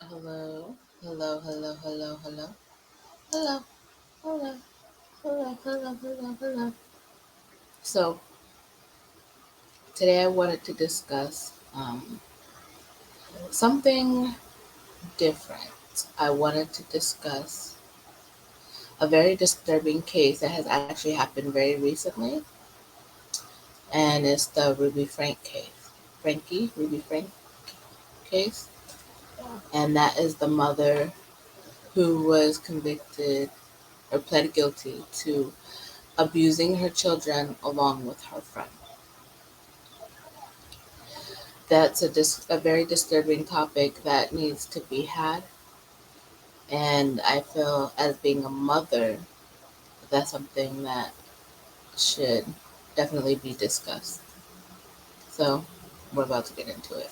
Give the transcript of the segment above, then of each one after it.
Hello, hello, hello, hello, hello, hello, hello, hello, hello, hello, hello. So today I wanted to discuss something different. I wanted to discuss a very disturbing case that has actually happened very recently, and it's the Ruby Frank case. Ruby Frank case, and that is the mother who was convicted or pled guilty to abusing her children along with her friend. That's a very disturbing topic that needs to be had. And I feel as being a mother, that's something that should definitely be discussed. So we're about to get into it.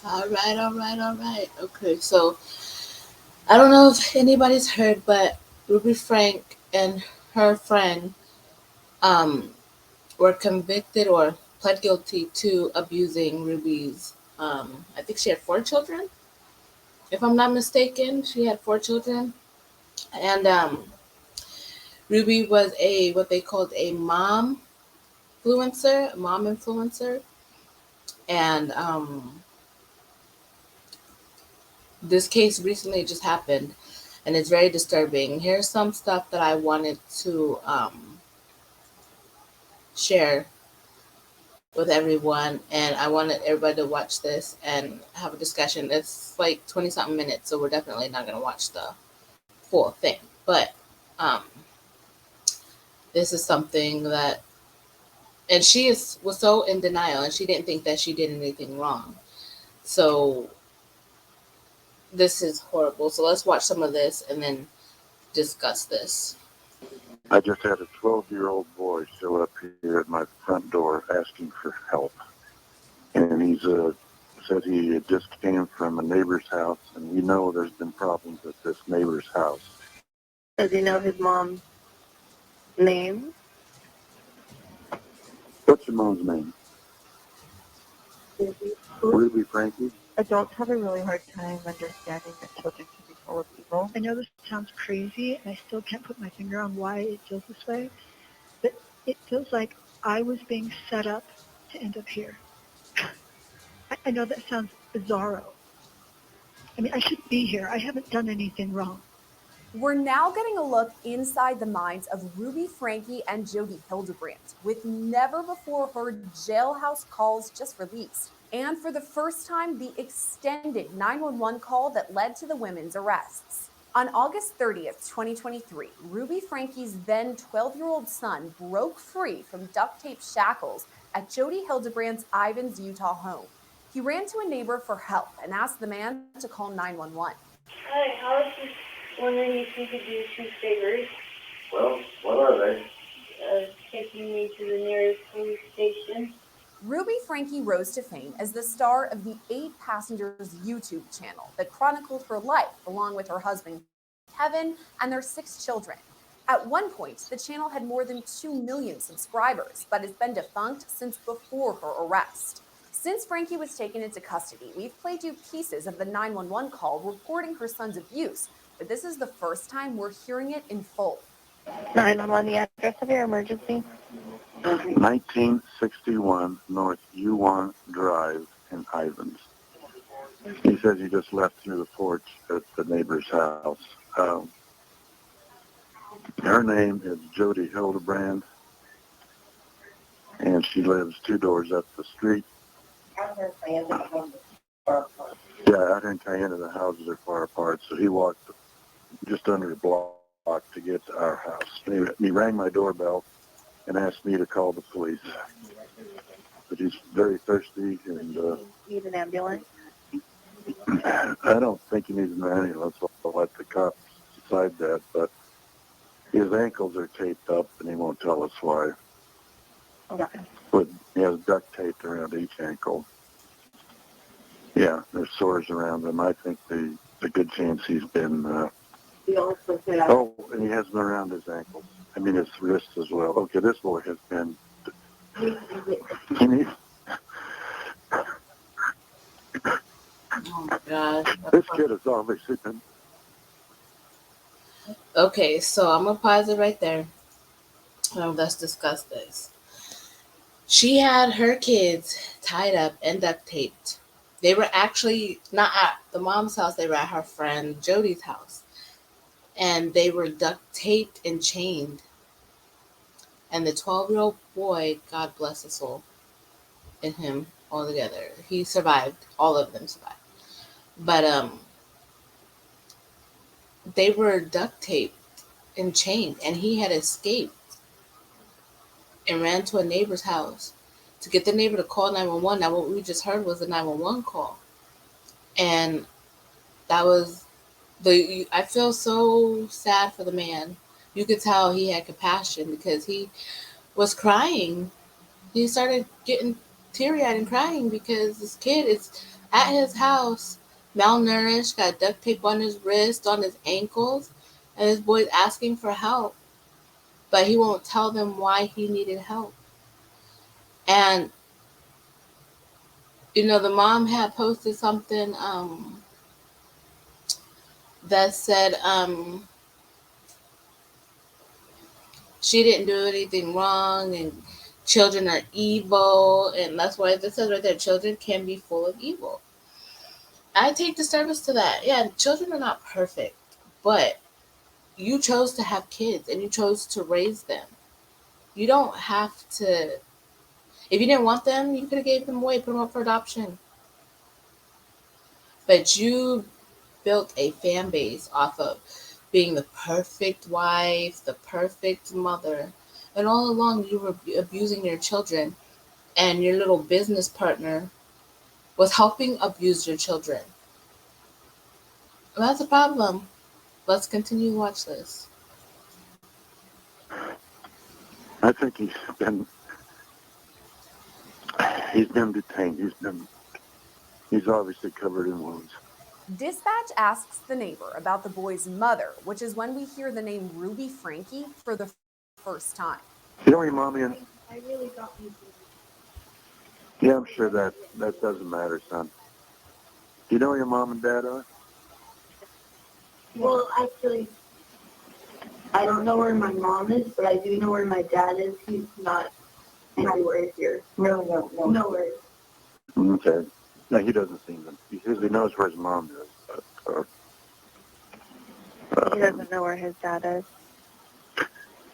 All right, all right, all right. Okay, so I don't know if anybody's heard, but Ruby Frank and her friend um, were convicted or pled guilty to abusing Ruby's. I think she had four children, if I'm not mistaken. She had four children, and Ruby was a what they called a mom influencer, and this case recently just happened, and it's very disturbing. Here's some stuff that I wanted to share with everyone, and I wanted everybody to watch this and have a discussion. It's like 20 something minutes, so we're definitely not going to watch the full thing. But um, this is something that, and was so in denial, and she didn't think that she did anything wrong. So this is horrible. So let's watch some of this and then discuss this. I just had a 12-year-old boy show up here at my front door asking for help. And he's said he just came from a neighbor's house, and we know there's been problems at this neighbor's house. Does he know his mom's name? What's your mom's name? Ruby. Ruby Frankie? Adults have a really hard time understanding that children can be full of evil. I know this sounds crazy, and I still can't put my finger on why it feels this way, but it feels like I was being set up to end up here. I know that sounds bizarro. I mean, I shouldn't be here. I haven't done anything wrong. We're now getting a look inside the minds of Ruby Franke and Jody Hildebrandt, with never before heard jailhouse calls just released. And for the first time, the extended 911 call that led to the women's arrests. On August 30th, 2023, Ruby Franke's then 12-year-old son broke free from duct tape shackles at Jody Hildebrandt's Ivins, Utah home. He ran to a neighbor for help and asked the man to call 911. Hi, I was just wondering if you could do two favors. Well, what are they? Taking me to the nearest police station. Ruby Franke rose to fame as the star of the 8 Passengers YouTube channel that chronicled her life along with her husband Kevin and their 6 children. At one point, the channel had more than 2 million subscribers, but has been defunct since before her arrest. Since Franke was taken into custody, we've played you pieces of the 911 call reporting her son's abuse, but this is the first time we're hearing it in full. 911, the address of your emergency? 1961 North U1 Drive in Ivins. He says he just left through the porch at the neighbor's house. Her name is Jody Hildebrandt, and she lives 2 doors up the street. Yeah, out here in Cayenne, the houses are far apart, so he walked just under a block to get to our house. He rang my doorbell and asked me to call the police. But he's very thirsty, and Need an ambulance? I don't think he needs an ambulance. I'll let the cops decide that. But his ankles are taped up, and he won't tell us why. Okay. But he has duct taped around each ankle. Yeah, there's sores around him. I think the good chance he's been. He also said, Oh, and he has them around his ankles. I mean, his wrists as well. Okay, this boy has been. He needs, Oh my gosh. this kid has obviously been. Okay, so I'm gonna pause it right there. Let's discuss this. She had her kids tied up and duct taped. They were actually not at the mom's house, they were at her friend Jody's house. And they were duct taped and chained. And the 12-year-old boy, God bless his soul, and him all together, he survived. All of them survived. But they were duct taped and chained, and he had escaped and ran to a neighbor's house to get the neighbor to call 911. Now, what we just heard was a 911 call. And that was I feel so sad for the man. You could tell he had compassion because he was crying. He started getting teary eyed and crying because this kid is at his house, malnourished, got duct tape on his wrist, on his ankles, and this boy's asking for help. But he won't tell them why he needed help. And the mom had posted something that said she didn't do anything wrong and children are evil, and that's why it says right there, children can be full of evil. I take disturbance to that. Yeah, children are not perfect, but you chose to have kids and you chose to raise them. You don't have to. If you didn't want them, you could have gave them away, put them up for adoption. But you built a fan base off of being the perfect wife, the perfect mother, and all along you were abusing your children, and your little business partner was helping abuse your children. Well, that's a problem. Let's continue to watch this. I think he's been detained. He's obviously covered in wounds. Dispatch asks the neighbor about the boy's mother, which is when we hear the name Ruby Franke for the first time. You know your mommy and I really don't need to. yeah, I'm sure that doesn't matter, son. Do you know who your mom and dad are? Well, actually, I don't know where my mom is, but I do know where my dad is. He's not anywhere here. No. Nowhere. Okay. No, he doesn't seem to. He says he knows where his mom is, but He doesn't know where his dad is.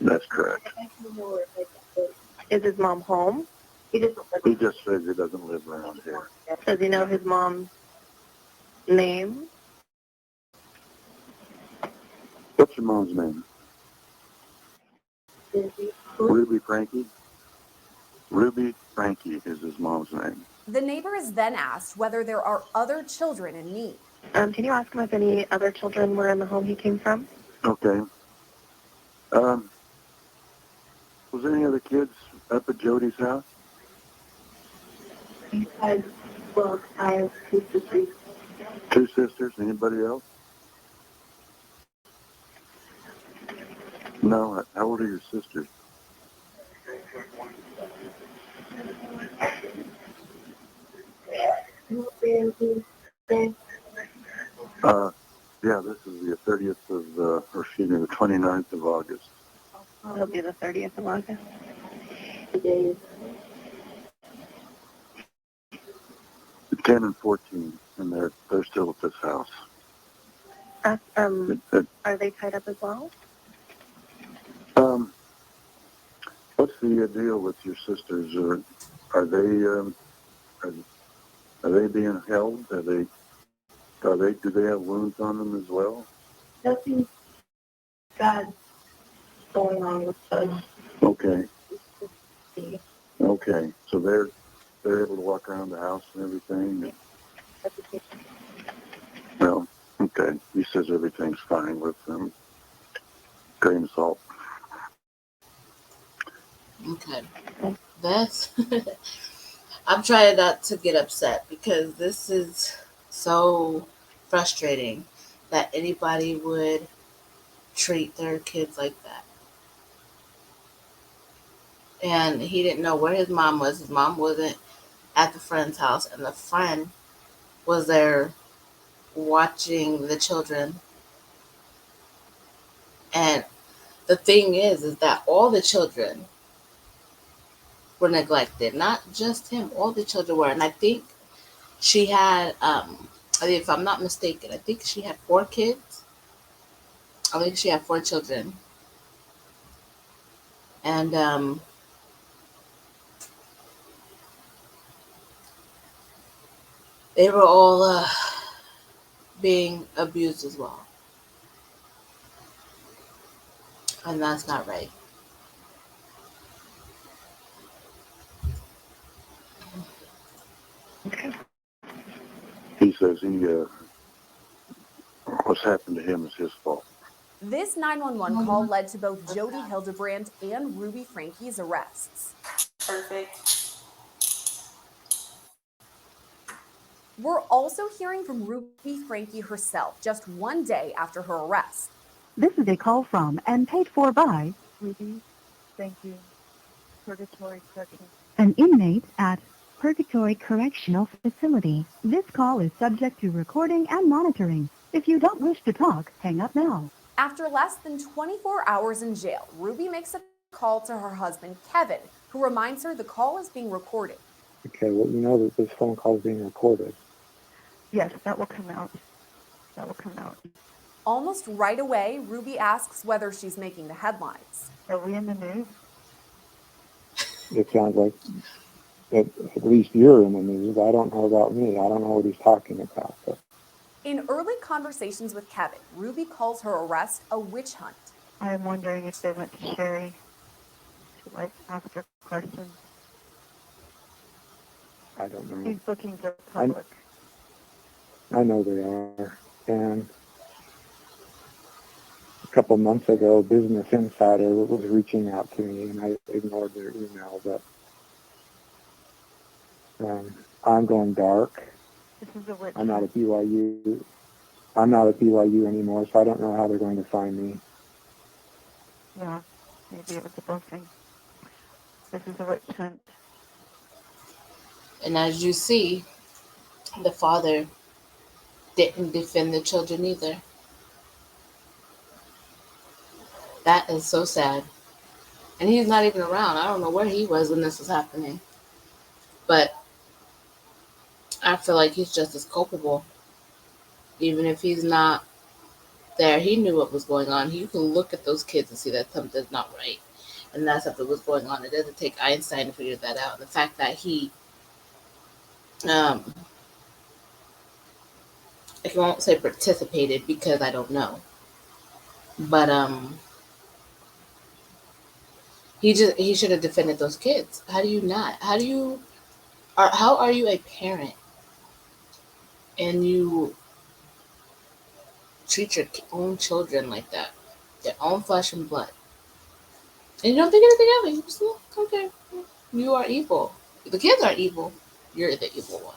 that's correct. I don't know where my dad is. Is his mom home? He doesn't live He just says he doesn't live around here. Does he know his mom's name? What's your mom's name? busy. Ruby Franke? Ruby Franke is his mom's name. The neighbor is then asked whether there are other children in need. Can you ask him if any other children were in the home he came from? Okay. Was there any other kids up at Jody's house? I have 2 sisters. 2 sisters? Anybody else? No. How old are your sisters? Yeah, this is the 30th of, or excuse me, the 29th of August. It'll be the 30th of August. Days. 10 and 14, and they're still at this house. Are they tied up as well? What's the deal with your sisters? Are they being held? Do they have wounds on them as well? Nothing bad going on with us. Okay. See, Okay. So they're able to walk around the house and everything. Well, okay. He says everything's fine with them. Grain of salt. Okay. That's. I'm trying not to get upset because this is so frustrating that anybody would treat their kids like that. And he didn't know where his mom was. His mom wasn't at the friend's house, and the friend was there watching the children. And the thing is that all the children were neglected, not just him. All the children were, and I think she had, if I'm not mistaken, I think she had 4 kids. I think she had 4 children, and they were all being abused as well, and that's not right. He says what's happened to him is his fault. This 911 call led to both Jody Hildebrandt and Ruby Franke's arrests. Perfect. We're also hearing from Ruby Franke herself just one day after her arrest. This is a call from and paid for by Ruby, thank you, Purgatory Correctional. An inmate at Purgatory Correctional Facility. This call is subject to recording and monitoring. If you don't wish to talk, hang up now. After less than 24 hours in jail, Ruby makes a call to her husband, Kevin, who reminds her the call is being recorded. Okay, well, you know that this phone call is being recorded. Yes, that will come out. That will come out. Almost right away, Ruby asks whether she's making the headlines. Are we in the news? It sounds like that at least you're in the news. I don't know about me. I don't know what he's talking about. But In early conversations with Kevin, Ruby calls her arrest a witch hunt. I'm wondering if they went to Sherry to ask her questions. I don't know. She's looking for the public. I know they are. And a couple months ago, Business Insider was reaching out to me, and I ignored their email. But I'm going dark. This is a witch I'm not hunt. at BYU. I'm not at BYU anymore, so I don't know how they're going to find me. Yeah, maybe it was a blessing. This is a witch hunt. And as you see, the father didn't defend the children either. That is so sad. And he's not even around. I don't know where he was when this was happening. But I feel like he's just as culpable. Even if he's not there, he knew what was going on. You can look at those kids and see that something's not right. And that something was going on. It doesn't take Einstein to figure that out. And the fact that he, I won't say participated because I don't know. But he should have defended those kids. How do you not? How are you a parent and you treat your own children like that, their own flesh and blood, and you don't think anything of it? You just look, okay, you are evil. The kids are evil. You're the evil one.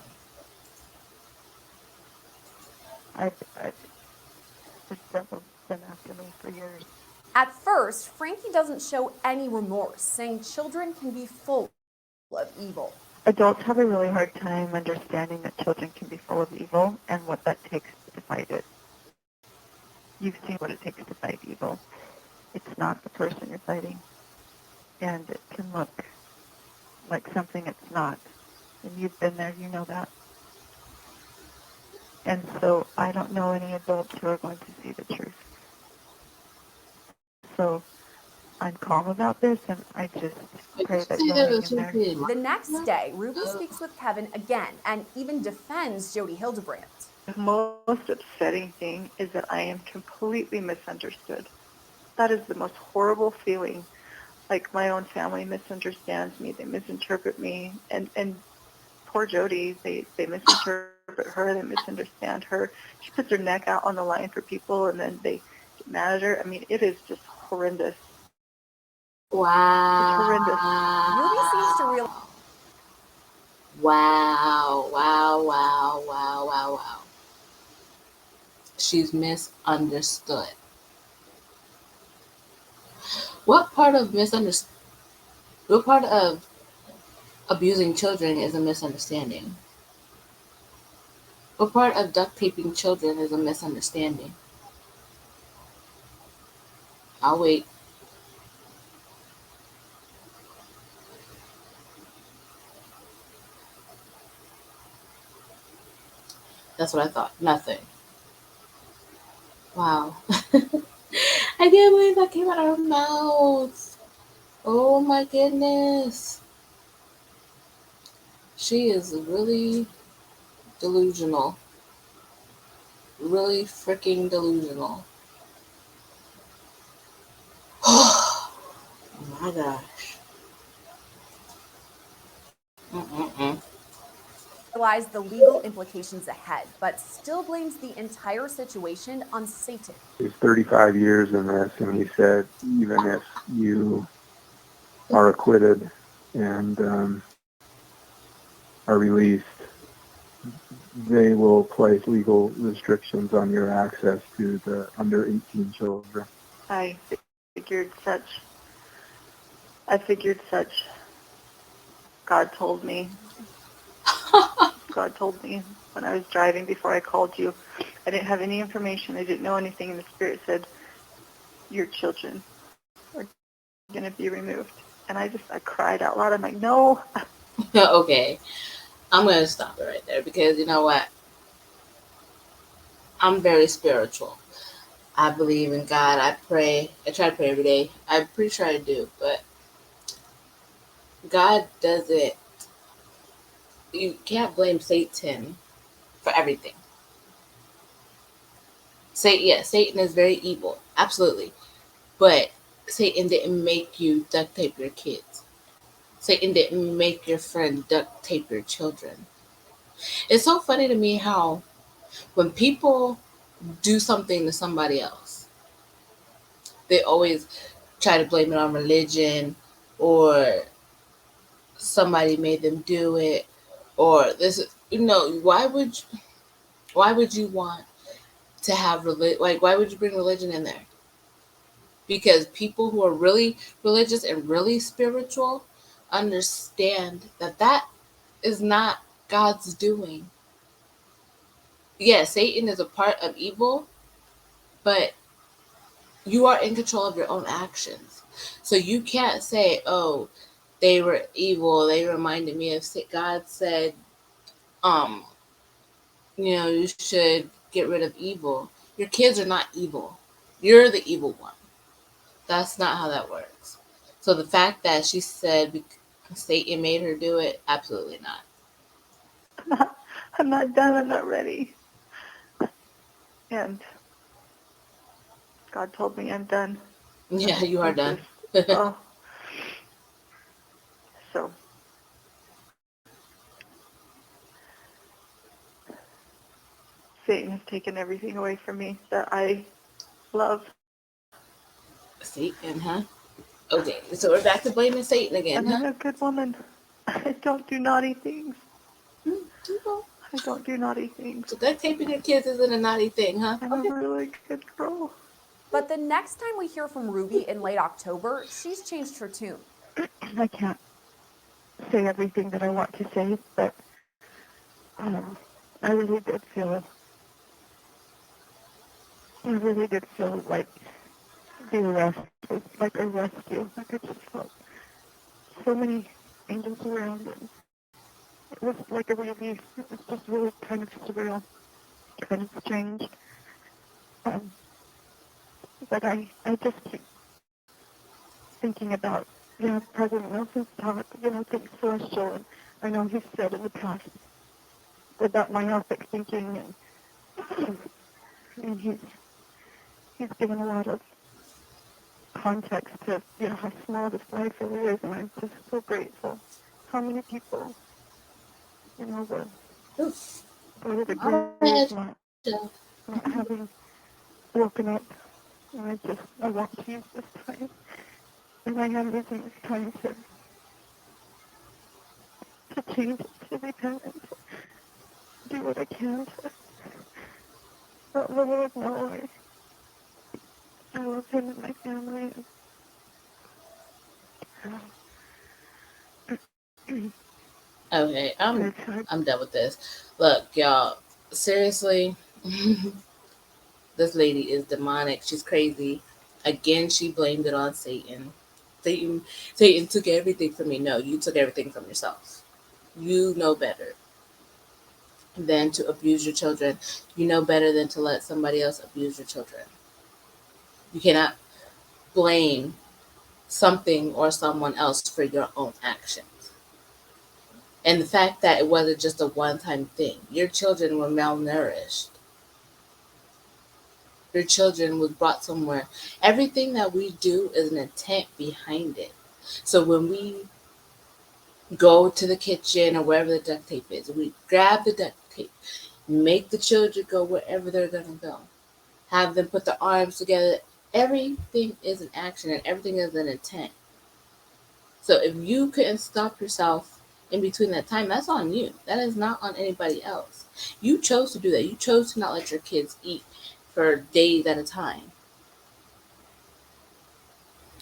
This devil's been after me for years. At first, Franke doesn't show any remorse, saying children can be full of evil. Adults have a really hard time understanding that children can be full of evil and what that takes to fight it. You've seen what it takes to fight evil. It's not the person you're fighting. And it can look like something it's not. And you've been there, you know that. And so I don't know any adults who are going to see the truth. So I'm calm about this, and I just pray that you'll hang in there. The next day, Ruby speaks with Kevin again and even defends Jody Hildebrandt. The most upsetting thing is that I am completely misunderstood. That is the most horrible feeling. Like my own family misunderstands me, they misinterpret me, and poor Jody, they misinterpret her, they misunderstand her. She puts her neck out on the line for people, and then they get mad at her. I mean, it is just horrendous. It's horrendous. Ruby seems to realize Wow. Wow. Wow. Wow. Wow. Wow. She's misunderstood. What part of misunderstood? What part of abusing children is a misunderstanding? What part of duct taping children is a misunderstanding? I'll wait. That's what I thought. Nothing. Wow. I can't believe that came out of her mouth. Oh my goodness. She is really delusional. Really freaking delusional. Oh my gosh. Mm-mm-mm. the legal implications ahead, but still blames the entire situation on Satan. He's 35 years in this, and he said even if you are acquitted and are released, they will place legal restrictions on your access to the under 18 children. I figured such. I figured such. God told me. God told me when I was driving before I called you. I didn't have any information. I didn't know anything, and the Spirit said, "Your children are going to be removed." And I cried out loud. I'm like, "No." Okay. I'm going to stop it right there because you know what? I'm very spiritual. I believe in God. I pray. I try to pray every day. I'm pretty sure I do, but God doesn't. You can't blame Satan for everything. Satan is very evil, absolutely. But Satan didn't make you duct tape your kids. Satan didn't make your friend duct tape your children. It's so funny to me how when people do something to somebody else, they always try to blame it on religion or somebody made them do it or this. Why would you want to have religion? Like, why would you bring religion in there? Because people who are really religious and really spiritual understand that that is not God's doing. Yes, Satan is a part of evil, but you are in control of your own actions. So you can't say, "Oh, they were evil. They reminded me of God said, um, you should get rid of evil." Your kids are not evil. You're the evil one. That's not how that works. So the fact that she said Satan made her do it, absolutely not. I'm not done. I'm not ready. And God told me I'm done. Yeah, you are I'm done. just, oh. So Satan has taken everything away from me that I love. Satan, huh? Okay, so we're back to blaming Satan again, And huh? I'm a good woman. I don't do naughty things. Okay. I don't do naughty things. So duct taping your kids isn't a naughty thing, huh? I'm Okay. a really good girl. But the next time we hear from Ruby in late October, she's changed her tune. I can't say everything that I want to say, but I really did feel, I really did feel like the arrest was like a rescue. Like I just felt so many angels around, and it was like a relief. It was just really kind of surreal, kind of strange. Um, but I just keep thinking about, President Nelson's talk, think celestial, and I know he's said in the past about myopic thinking, and And he's given a lot of context to how small this life really is, and I'm just so grateful. How many people, will go to the grave not having woken up, and I want to use this time, and I am using this time to change it, to repent, and to do what I can to let the Lord know I love him and my family. Okay, I'm done with this. Look, y'all, seriously, this lady is demonic. She's crazy. Again, she blamed it on Satan. Satan took everything from me. No, you took everything from yourself. You know better than to abuse your children. You know better than to let somebody else abuse your children. You cannot blame something or someone else for your own actions. And the fact that it wasn't just a one-time thing. Your children were malnourished. Your children was brought somewhere. Everything that we do is an intent behind it. So when we go to the kitchen or wherever the duct tape is, we grab the duct tape, make the children go wherever they're going to go, have them put their arms together. Everything is an action and everything is an intent. So if you couldn't stop yourself in between that time, that's on you. That is not on anybody else. You chose to do that. You chose to not let your kids eat for days at a time.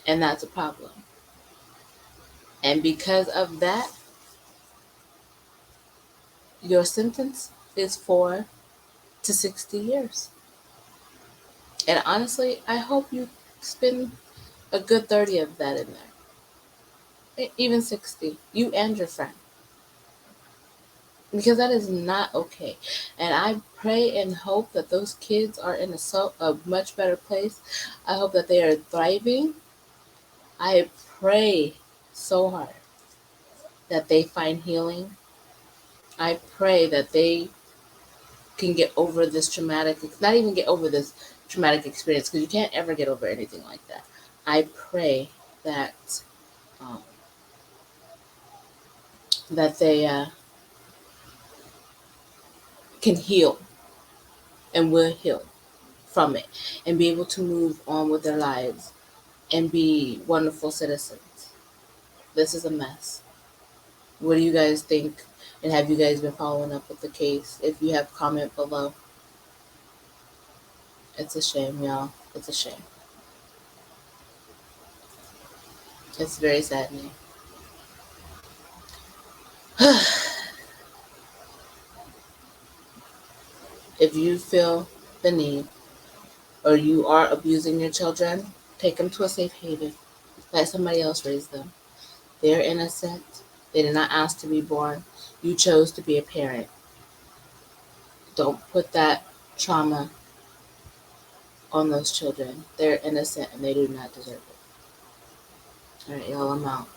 And that's a problem. And because of that, your sentence is 4 to 60 years. And honestly, I hope you spend a good 30 of that in there. Even 60. You and your friend. Because that is not okay. And I pray and hope that those kids are in a much better place. I hope that they are thriving. I pray so hard that they find healing. I pray that they can get over this not even get over this traumatic experience, because you can't ever get over anything like that. I pray that um, that they can heal and will heal from it and be able to move on with their lives and be wonderful citizens. This is a mess. What do you guys think? And have you guys been following up with the case? If you have, comment below. It's a shame, y'all. It's a shame. It's very saddening. If you feel the need or you are abusing your children, take them to a safe haven. Let somebody else raise them. They're innocent. They did not ask to be born. You chose to be a parent. Don't put that trauma on those children. They're innocent and they do not deserve it. All right, y'all, I'm out.